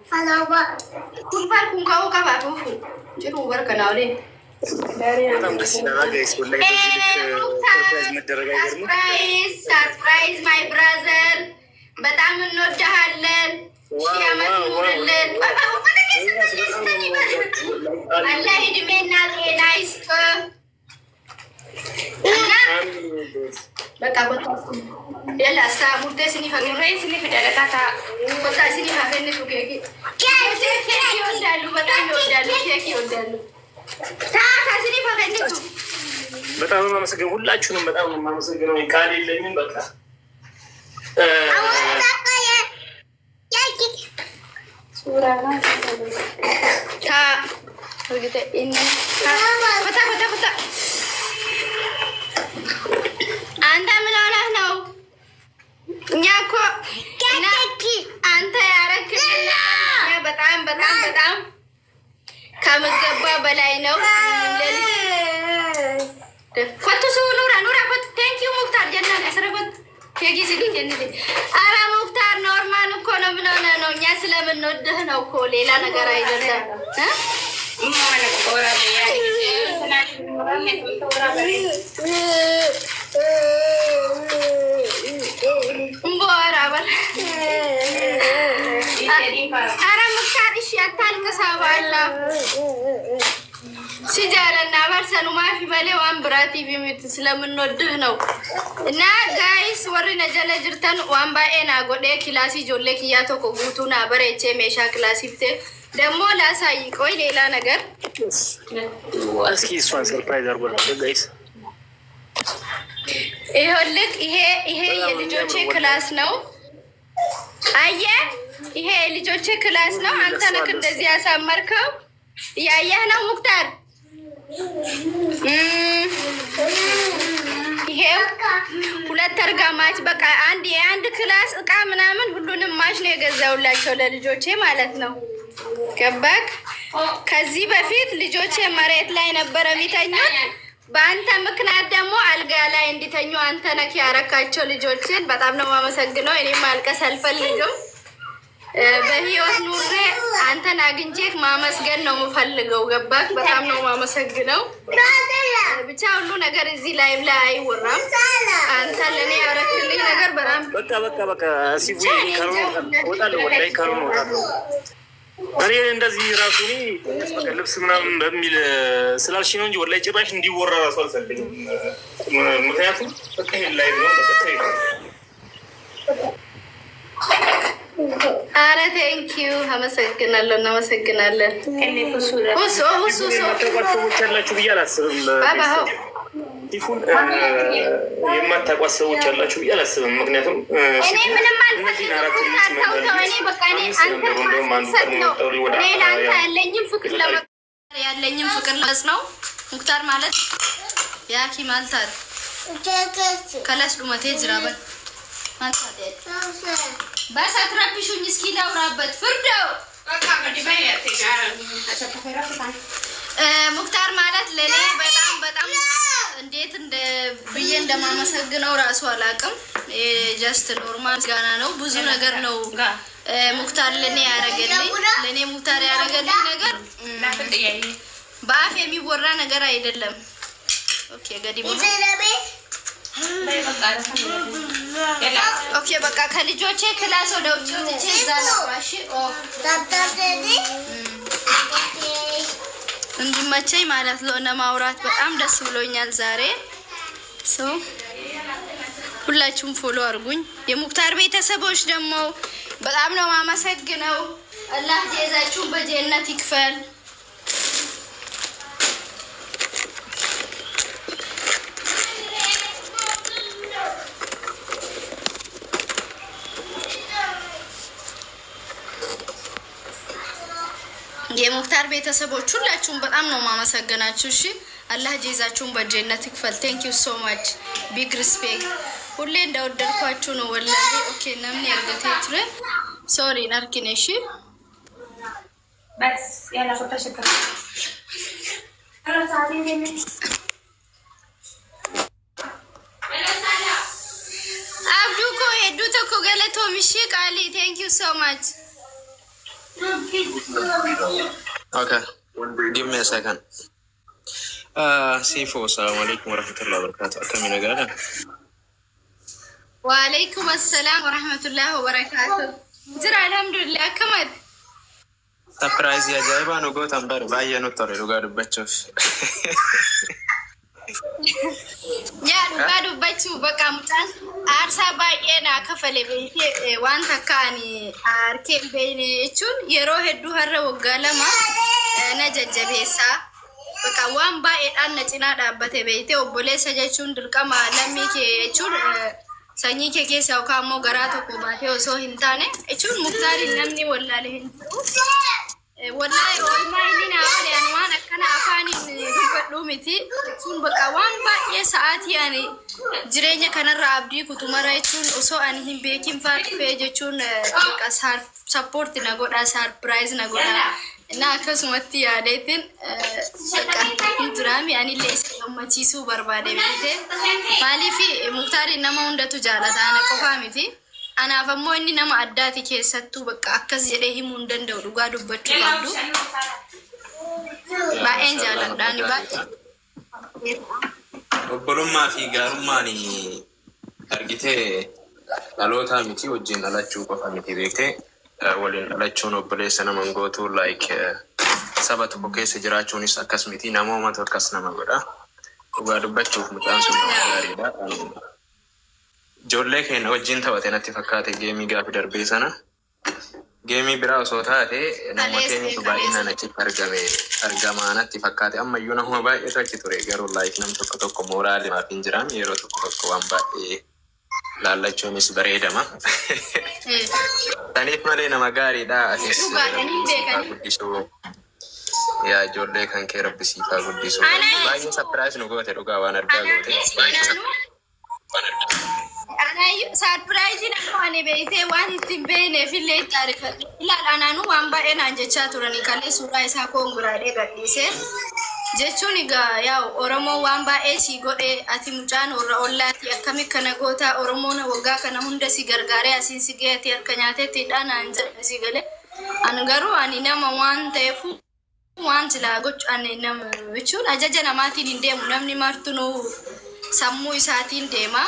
kun farkun kawo kafa tufu jiru barka na wale በጣም ደስ ይላል ጋይስ ወላሂ ሰርፕራይዝ መደረግ አይገርምም ሰርፕራይዝ ማይ ብራዘር በጣም እንወድሃለን ሺያመት ኑርልን አላህ እድሜና ጤና ይስጥ በቃ يلا استامر تسني فقرين سني في دلكاتا بس سني فقرين في كيكي كيكي يودالو بتاع يودالو كيكي يودالو تا سني فقرين በጣም ማመሰግነው ሁላችሁንም በጣም ማመሰግነው ቃል የለኝም በቃ ሱራና ታ ወግደ ኢን ፈታ ፈታ ፈታ አንተ ምን ሆነህ ነው? እኛ እኮ አንተ ያረክልና በጣም በጣም በጣም ከምገባ በላይ ነው። ፈቱ ኑራ ኑራ ፈቱ ቴንክ ዩ ሙክታር ጀናን ያስረፈት ከጊዜ ዲንገን አራ ሙክታር ኖርማል እኮ ነው። ምን ሆነህ ነው? እኛ ስለምንወድህ ነው እኮ ሌላ ነገር አይደለም። ማለት ቆራ በያይ አረ ሙክታር እሺ አታልቅስ አባላ ሲጃለና በርሰኑ ማፊ በሌ ዋን ብራቲ ቢሚት ስለምንወድህ ነው። እና ጋይስ ወሪነ ጀለ ጅርተን ዋን ባኤና ጎዴ ክላሲ ጆሌ ክያቶ ኮጉቱና በሬቼ ሜሻ ክላሲ ፍቴ ደግሞ ላሳይ ቆይ ሌላ ነገር እስኪ እሷን ሰርፕራይዝ አድርጎላችሁ ጋይስ ይኸውልህ ይሄ የልጆቼ ክላስ ነው። አየህ ይሄ የልጆቼ ክላስ ነው። አንተ ነህ እንደዚህ ያሳመርከው። ያየህ ነው ሙክታር። ይሄው ሁለት አርጋማች በቃ የአንድ ክላስ እቃ ምናምን ሁሉንም ማሽ ነው የገዛውላቸው ለልጆቼ ማለት ነው። ገባክ? ከዚህ በፊት ልጆቼ መሬት ላይ ነበረ የሚተኙት። በአንተ ምክንያት ደግሞ አልጋ ላይ እንዲተኙ አንተ ነህ ያረካቸው ልጆችን። በጣም ነው የማመሰግነው። እኔም ማልቀስ አልፈልግም። በህይወት ኑሬ አንተን አግኝቼህ ማመስገን ነው የምፈልገው። ገባክ? በጣም ነው የማመሰግነው። ብቻ ሁሉ ነገር እዚህ ላይ አይወራም። አንተ ለኔ ያረክልኝ ነገር በጣም በቃ ሲቡ ወጣለሁ ወላይ ካሩን ወጣለሁ እኔ እንደዚህ ራሱ ልብስ ምናምን በሚል ስላልሽ ነው እንጂ ወላሂ ጭራሽ እንዲወራ ራሱ አልፈልግም። ምክንያቱም በቃ ላይ ነው በቃ አረ ቴንኪዩ አመሰግናለሁ። እናመሰግናለን። ሰዎች ያላችሁ ብዬ አላስብም። ቲፉን የማታውቋት ሰዎች ያላችሁ ብዬ አላስብም። ምክንያቱም እኔ ምንም ያለኝም ፍቅር ለስ ነው። ሙክታር ማለት ያኪ ማልታት ከላስ ዱመቴ ዝራበት በስ አትረብሹኝ። እስኪ ላውራበት ፍርደው ሙክታር ማለት ለኔ በጣም በጣም እንዴት ብዬ እንደማመሰግነው ራሱ አላውቅም። ጀስት ኖርማል ጋና ነው። ብዙ ነገር ነው ሙክታር ለኔ ያረገልኝ። ለኔ ሙክታር ያረገልኝ ነገር በአፍ የሚወራ ነገር አይደለም። ኦኬ ገዲ ኦኬ በቃ ከልጆቼ ክላስ ወደ ውጭ ወጥቼ እዛ ነው እሺ እንዲመቸኝ ማለት ለሆነ ማውራት በጣም ደስ ብሎኛል ዛሬ። ሁላችሁም ፎሎ አድርጉኝ። የሙክታር ቤተሰቦች ደግሞ በጣም ነው ማመሰግነው። አላህ ጀዛችሁን በጀነት ይክፈል። የሙክታር ቤተሰቦች ሁላችሁም በጣም ነው ማመሰግናችሁ። እሺ አላህ ጀዛችሁን በጀነት ይክፈል። ቴንክ ዩ ሶ ማች ቢግ ሪስፔክት። ሁሌ እንደወደድኳችሁ ነው ወላሂ። ኦኬ ነምን ያርገቴትረ ሶሪ ናርኪኔ እሺ በስ ያላ ፎቶ ሸከረ አብዱኮ የዱተኮ ገለቶ ምሽ ቃሊ ቴንክ ዩ ሶ ማች Okay. Give me a second. Sifo, assalamu alaikum warahmatullahi wabarakatuh. Kami nagala. Waalaikum assalam warahmatullahi wabarakatuh. Jira alhamdulillah kamad. Surprise ya jaiba no go tambar baya no tore lugar bachos. Ya dubbadu bachu baka mutan arsa baay'ee na kafale beekee waan takkaani arkeen beeyne jechuun yeroo hedduu har'a waggaa lama na jajjabeessa baka waan baay'eedhaan na cinaa dhaabbate beeyte obboleessa jechuun dirqama lammii kee jechuun sanyii kee keessa yookaan immoo garaa tokko baatee osoo hin taane jechuun muktaariin namni wallaalee hin jiru. Wallahi oolmaa inni naa oole ani waan akkana afaaniin dubbadhuu miti jechuun bakka waan baay'ee sa'aatii ani jireenya kanarraa abdii kutumara jechuun osoo ani hin beekin fa'aa dhufee jechuun bakka sappoorti na godha sarpiraayiz na godha na akkasumatti yaadeetiin bakka hin jiraami anillee isa gammachiisuu barbaade beekte maaliif muktaariin nama hundatu jaalata ana qofaa miti. Anaaf ammoo inni nama addaati keessattuu bakka akkas jedhee himuu hin danda'u dhugaa dubbachuu qabdu. Baay'een jaaladhaani baay'ee. Obbolummaa fi gaarummaan argitee dhalootaa miti wajjin dhalachuu qofa miti beektee waliin dhalachuun obboleessa nama gootuu saba tokko keessa jiraachuunis akkas miti namoomatu akkas nama godha. Dhugaa dubbachuuf mucaan sun nama gaariidha. Ijoollee keenya wajjin taphate natti fakkaate geemii gaafi darbee sana. Geemii biraa osoo taate nama keenyatu baay'inaan achitti argamaa natti fakkaate. Ammayyuu nama baay'eetu achi ture garuu nam tokko mooraalimaaf hin jiran yeroo tokko waan baay'ee laallachuunis bareedama. Saniif malee nama gaariidha. Atis guddisuu yaa ijoollee kan kee rabbisiifaa guddisuu. Baay'ee sapiraayis nu goote dhugaa waan argaa goote. Sarpiraayiziin akka ani beekte waan ittiin beekneef illee taarifadhe. Ilaalaanaanuu waan baay'ee naan jechaa turanii kallee suuraa isaa koonguraadhee gadhiise. Jechuun egaa yaa Oromoo waan baay'ee si godhee ati mucaan warra ollaati akkami kana gootaa Oromoon waggaa kana hunda si gargaaree asiin si geeti akka nyaateettiidha naan jedhe si galee. Ani garuu ani nama waan ta'eef waan silaa gochuu ani nama jechuun ajaja namaatiin hin deemu namni martinuu sammuu isaatiin deema.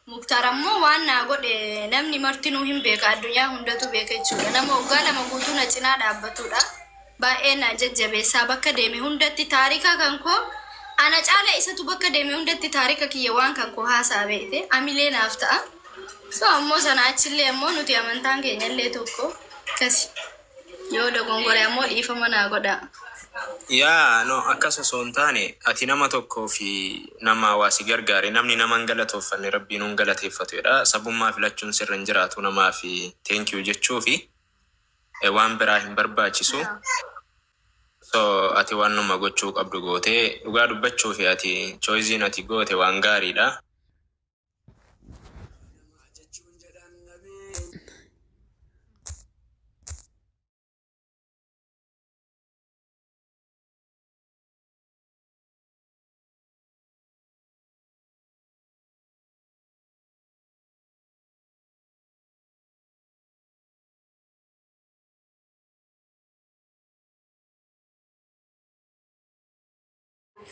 Muktaar ammoo waan naa godhe namni martinuu hin beeka addunyaa hundatu beeka jechuudha. Nama waggaa lama guutuu na cinaa dhaabbatudha. Baay'ee na jajjabeessaa bakka deeme hundatti taarika kan koo ana caala isatu bakka deeme hundatti taarika kiyya waan kan koo haasaa beekte amilee naaf ta'a. So ammoo sana achillee ammoo nuti amantaan keenyallee tokko kasi yoo dogongore ammoo dhiifama naa godha. Yaa no akkas osoo hin taane ati nama tokkoo fi nama hawaasi gargaare namni nama hin galatooffanne rabbiin hin galateeffatudha. Sabummaa filachuun sirra hin jiraatu namaa fi thank you jechuu fi waan biraa hin barbaachisu. So ati waan nama gochuu qabdu gootee dhugaa dubbachuu fi ati choiziin ati goote waan gaariidha.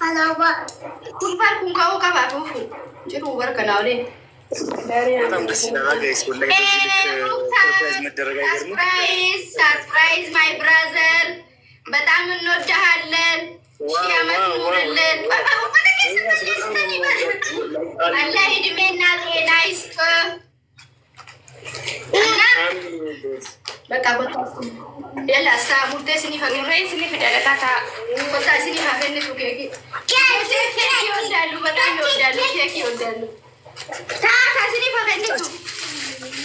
Halo, Pak. Kun kau kabar tuh? Jadi ubar kenal deh. Surprise, my brother. Betam menodahalen. Kiamat murlen. Allah hidupnya nice ke. Betul. Dia lah sa muda sini bagian lain sini tidak ada kata kota sini bagian itu kayak kaki udah lu betul udah lu kaki udah lu kata sini bagian itu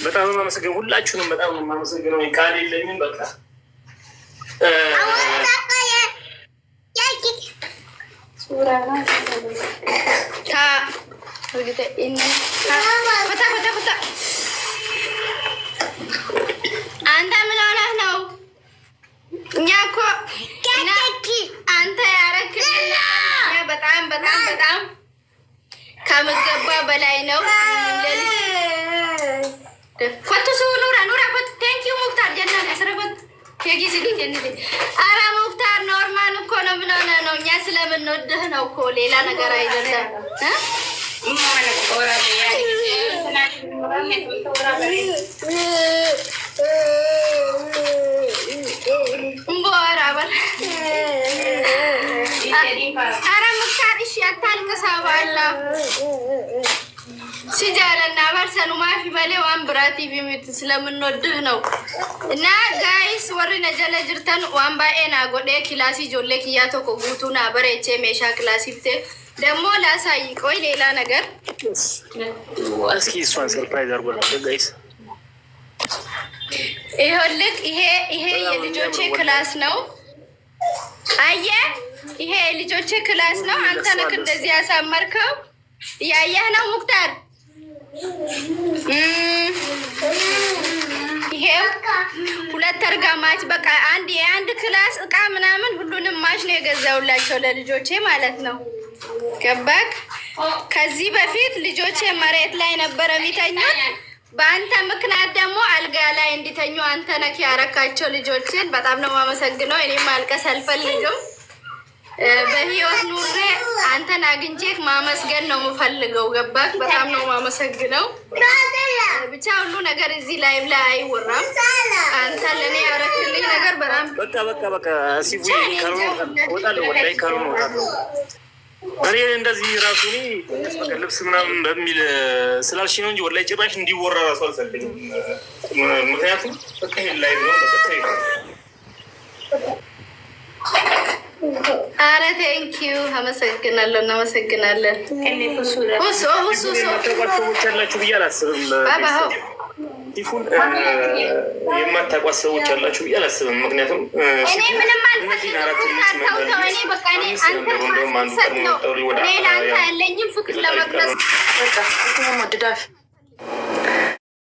betul mama segera hullachuንም በጣም mama segera ቃል የለኝም በቃ surana kak begitu ini betul anda menolak no nyako አንተ ያረክልኝ በጣም ከምገባ በላይ ነው። ኮቱ ኑራ ኮቱ ቴንክ ዩ ሙክታር ጀና ያስረበት ከጊዜ ኧረ ሙክታር ኖርማል እኮ ነው። ምን ሆነ ነው? እኛ ስለምንወድህ ነው እኮ ሌላ ነገር አይደለም። ኧረ ሙክታር እሺ አታልቅስ አባላ ሲጃለና በርሰኑ ማፊ በሌ ዋን ብራቲ ቢሚት ስለምንወድህ ነው። እና ጋይስ ወሪ ነጀለ ጅርተን ዋን ባኤና ጎዴ ክላሲ ጆሌ ክያቶ ኮጉቱና በሬቼ ሜሻ ክላሲፍቴ ደግሞ ላሳይ። ቆይ ሌላ ነገር እስኪ እሷን ሰርፕራይዝ አድርጎላችሁ ጋይስ። ይኸውልህ ይሄ የልጆቼ ክላስ ነው። አየህ ይሄ የልጆቼ ክላስ ነው። አንተ ነህ እንደዚህ ያሳመርከው። ያየህ ነው ሙክታር። ይሄው ሁለት ተርጋማች በቃ አንድ ክላስ እቃ ምናምን ሁሉንም ማሽ ነው የገዛውላቸው ለልጆቼ ማለት ነው። ገባክ? ከዚህ በፊት ልጆቼ መሬት ላይ ነበረ የሚተኙት። በአንተ ምክንያት ደግሞ አልጋ ላይ እንዲተኙ አንተ ነህ ያረካቸው ልጆችን። በጣም ነው የማመሰግነው። እኔ ማልቀስ አልፈልግም። በህይወት ኑሬ አንተን አግኝቼክ ማመስገን ነው የምፈልገው። ገባክ? በጣም ነው የማመሰግነው። ብቻ ሁሉ ነገር እዚህ ላይ አይወራም። አንተ ለእኔ ያረክልኝ ነገር በጣም በቃ ሲቡ ወጣለሁ ወላይ ካሉ እኔ እንደዚህ ራሱ ልብስ ምናምን በሚል ስላልሽ ነው እንጂ ወላይ ጭራሽ እንዲወራ ራሱ አልፈልግም። ምክንያቱም በቃ ላይ ነው አረ ቴንኪዩ አመሰግናለሁ። እናመሰግናለን። ሰዎች ያላችሁ ብዬ አላስብም። ቲፉን የማታውቋት ሰዎች ያላችሁ ብዬ አላስብም። ምክንያቱም እኔ ምንም አልፈልግም። ሌላ አንተ ያለኝም ፍቅር ለመግለጽ